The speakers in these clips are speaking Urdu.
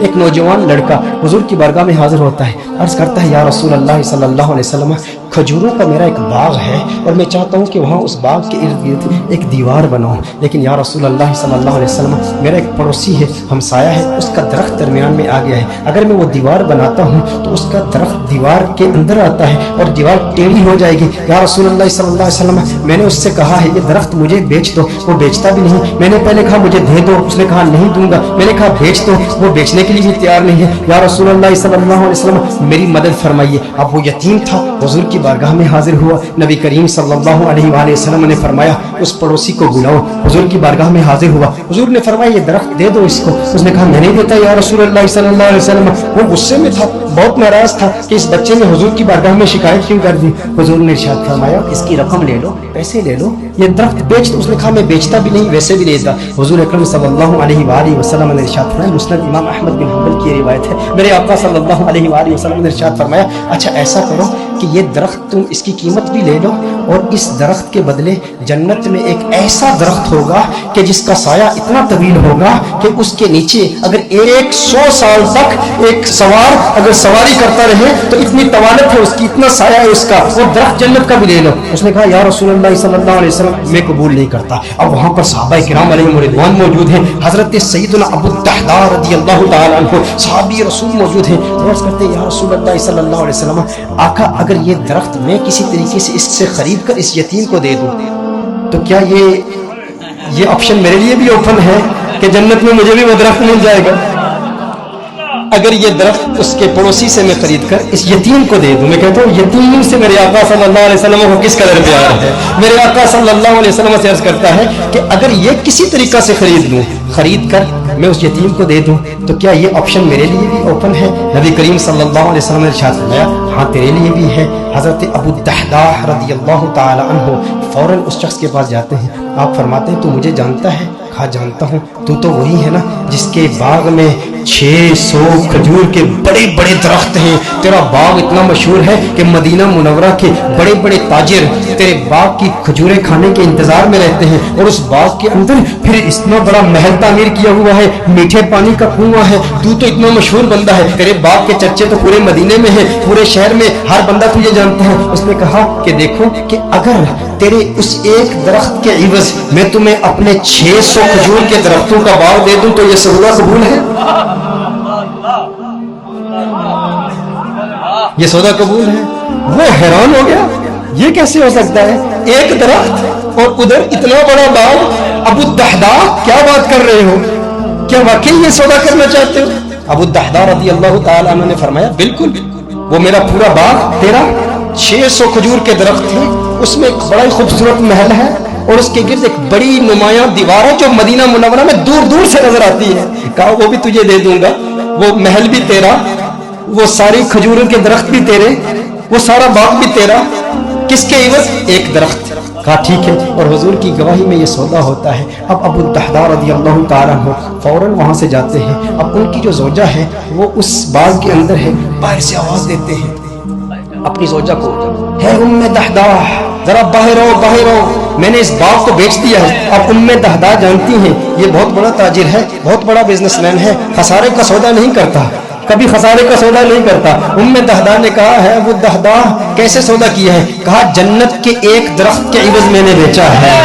ایک نوجوان لڑکا حضور کی بارگاہ میں حاضر ہوتا ہے، عرض کرتا ہے یا رسول اللہ صلی اللہ علیہ وسلم کھجوروں کا میرا ایک باغ ہے اور میں چاہتا ہوں کہ وہاں اس باغ کے ارد گرد ایک دیوار بناؤں، لیکن یا رسول اللہ صلی اللہ علیہ وسلم میرا ایک پڑوسی ہے، ہمسایہ ہے، اس کا درخت درمیان میں آ گیا ہے، اگر میں وہ دیوار بناتا ہوں تو اس کا درخت دیوار کے اندر آتا ہے اور دیوار ٹیڑھی ہو جائے گی، یا رسول اللہ صلی اللہ علیہ وسلم میں نے اس سے کہا ہے یہ درخت مجھے بیچ دو، وہ بیچتا بھی نہیں، میں نے پہلے کہا مجھے دے دو، اس نے کہا نہیں دوں گا، میں نے کہا بیچ دو، وہ بیچنے کے لیے بھی تیار نہیں ہے، یا رسول اللہ صلی اللہ علیہ وسلم میری مدد فرمائیے۔ اب وہ یتیم تھا، حضور کی بارگاہ میں حاضر ہوا، نبی کریم صلی اللہ علیہ وآلہ وسلم نے فرمایا اس پڑوسی کو بلاؤ، حضور کی بارگاہ میں حاضر ہوا، حضور نے فرمایا یہ درخت دے دو اس کو، اس نے کہا میں نہیں دیتا یا رسول اللہ صلی اللہ علیہ وسلم، وہ غصے میں تھا، بہت ناراض تھا کہ اس بچے نے حضور کی بارگاہ میں شکایت کیوں کر دی، حضور نے ارشاد فرمایا اس کی رقم لے لو، پیسے لے لو، یہ درخت بیچ دو، اس نے کہا میں بیچتا بھی نہیں ویسے بھی نہیں دیتا، حضور اکرم صلی اللہ علیہ وآلہ وسلم نے ارشاد فرمایا، مسند امام احمد بن حنبل کی روایت ہے، میرے آقا صلی اللہ علیہ وآلہ وسلم نے ارشاد فرمایا اچھا ایسا کرو کہ یہ درخت تم اس کی قیمت بھی لے لو اور اس درخت کے بدلے جنت میں ایک ایسا درخت ہوگا کہ جس کا سایہ اتنا طویل ہوگا کہ اس کے نیچے اگر 100 سال تک ایک سوار اگر سواری کرتا رہے تو اتنی طوالت ہے اس کی، اتنا سایہ ہے اس کا، وہ درخت جنت کا بھی لے لو، اس نے کہا یا رسول اللہ صلی اللہ علیہ وسلم میں قبول نہیں کرتا۔ اب وہاں پر صحابہ کرام علیہم رضوان موجود ہیں، حضرت سیدنا ابو الدحداء رضی اللہ تعالی عنہ صحابی رسول موجود ہیں، عرض کرتے ہیں یا رسول اللہ صلی اللہ علیہ وسلم آقا اگر یہ درخت میں کسی طریقے سے اس سے خرید کر اس یتیم کو دے دوں تو کیا یہ آپشن میرے لیے بھی اوپن ہے کہ جنت میں مجھے بھی وہ درخت مل جائے گا؟ اگر یہ درخت اس کے پڑوسی سے میں خرید کر اس یتیم کو دے دوں، میں کہتا ہوں یتیم سے میرے آقا صلی اللہ علیہ وسلم کو کس قدر پیار ہے، میرے آقا صلی اللہ علیہ وسلم سے عرض کرتا ہے کہ اگر یہ کسی طریقہ سے خرید لوں، خرید کر میں اس یتیم کو دے دوں تو کیا یہ آپشن میرے لیے بھی اوپن ہے؟ نبی کریم صلی اللہ علیہ وسلم نے ارشاد فرمایا ہاں تیرے لیے بھی ہے۔ حضرت ابو الدحداء رضی اللہ تعالی عنہ فوراً اس شخص کے پاس جاتے ہیں، آپ فرماتے ہیں تو مجھے جانتا ہے؟ کہا جانتا ہوں، تو وہی ہے نا جس کے باغ میں 600 کھجور کے بڑے بڑے درخت ہیں، تیرا باغ اتنا مشہور ہے کہ مدینہ منورہ کے بڑے بڑے تاجر تیرے باغ کی کھجوریں کھانے کے انتظار میں رہتے ہیں، اور اس باغ کے اندر پھر اتنا بڑا محل تعمیر کیا ہوا ہے، میٹھے پانی کا کنواں ہے، تو اتنا مشہور بندہ ہے، تیرے باغ کے چرچے تو پورے مدینے میں ہیں، پورے شہر میں ہر بندہ تجھے جانتا ہے۔ اس نے کہا کہ دیکھو کہ اگر تیرے اس ایک درخت کے عوض میں تمہیں اپنے 600 کھجور کے درختوں کا باغ دے دوں تو یہ سودا قبول ہے؟ یہ سودا قبول ہے؟ وہ حیران ہو گیا، یہ کیسے ہو سکتا ہے؟ ایک درخت اور ادھر اتنا بڑا باغ، ابو الدحداء کیا بات کر رہے ہو؟ کیا واقعی یہ سودا کرنا چاہتے ہو؟ ابو الدحداء رضی اللہ تعالی عنہ نے فرمایا بالکل، وہ میرا پورا باغ تیرا 600 کھجور کے درخت ہیں، اس میں ایک بڑا ہی خوبصورت محل ہے اور اس کے گرد ایک بڑی نمایاں دیوار ہے جو مدینہ منورہ میں دور دور سے نظر آتی ہے، کہا وہ بھی تجھے دے دوں گا، وہ محل بھی تیرا، وہ ساری کھجوروں کے درخت بھی تیرے، وہ سارا باغ بھی تیرا، کس کے عوض؟ ایک درخت۔ کہا ٹھیک ہے، اور حضور کی گواہی میں یہ سودا ہوتا ہے۔ اب ابو الدحداء رضی اللہ تعالیٰ عنہ فوراً وہاں سے جاتے ہیں، اب ان کی جو زوجہ ہے وہ اس باغ کے اندر ہے، باہر سے آواز دیتے ہیں اپنی زوجہ کو، ہے ام دحداء ذرا باہر آؤ باہر آؤ، میں نے اس باغ کو بیچ دیا ہے۔ اب ام دحداء جانتی ہیں یہ بہت بڑا تاجر ہے، بہت بڑا بزنس مین ہے، خسارے کا سودا نہیں کرتا، کبھی خسارے کا سودا نہیں کرتا۔ ام دحداء نے کہا ہے ابو الدحداء کیسے سودا کیا ہے؟ کہا جنت کے ایک درخت کے عوض میں نے بیچا ہے۔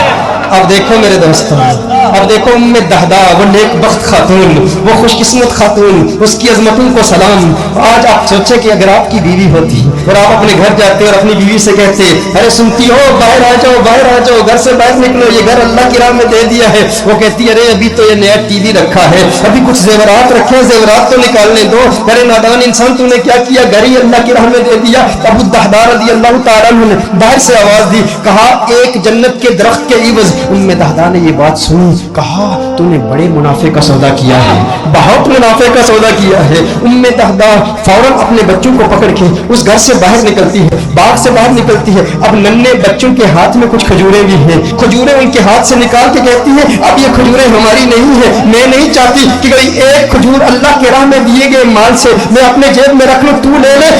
اب دیکھو میرے دوستوں، اب دیکھو ام دحداء وہ نیک بخت خاتون، وہ خوش قسمت خاتون، اس کی عظمتوں کو سلام۔ آج آپ سوچیں کہ اگر آپ کی بیوی ہوتی اور آپ اپنے گھر جاتے اور اپنی بیوی سے کہتے ارے سنتی ہو باہر آ جاؤ باہر آ جاؤ، گھر سے باہر نکلو، یہ گھر اللہ کی راہ میں دے دیا ہے، وہ کہتی ارے ابھی تو یہ نیا ٹی وی رکھا ہے، ابھی کچھ زیورات رکھے ہیں، زیورات تو نکالنے دو، ارے نادان انسان تو نے کیا کیا، گھر ہی اللہ کی راہ میں دے دیا۔ ابو الدحداء رضی اللہ تعالیٰ عنہ نے باہر سے آواز دی، کہا ایک جنت کے درخت کے عوض۔ ام دحداء نے یہ بات سنی، کہا تو نے بڑے منافع کا سودا کیا ہے، بہت منافع کا سودا کیا ہے۔ ام دحداء فوراً اپنے بچوں کو پکڑ کے اس گھر سے باہر نکلتی ہے، باغ سے باہر نکلتی ہے، اب ننھے بچوں کے ہاتھ میں کچھ کھجوریں بھی ہیں، کھجوریں ان کے ہاتھ سے نکال کے کہتی ہے اب یہ کھجوریں ہماری نہیں ہیں، میں نہیں چاہتی کہ کوئی ایک کھجور اللہ کے راہ میں دیے گئے مال سے میں اپنے جیب میں رکھ لوں، تو لے لے۔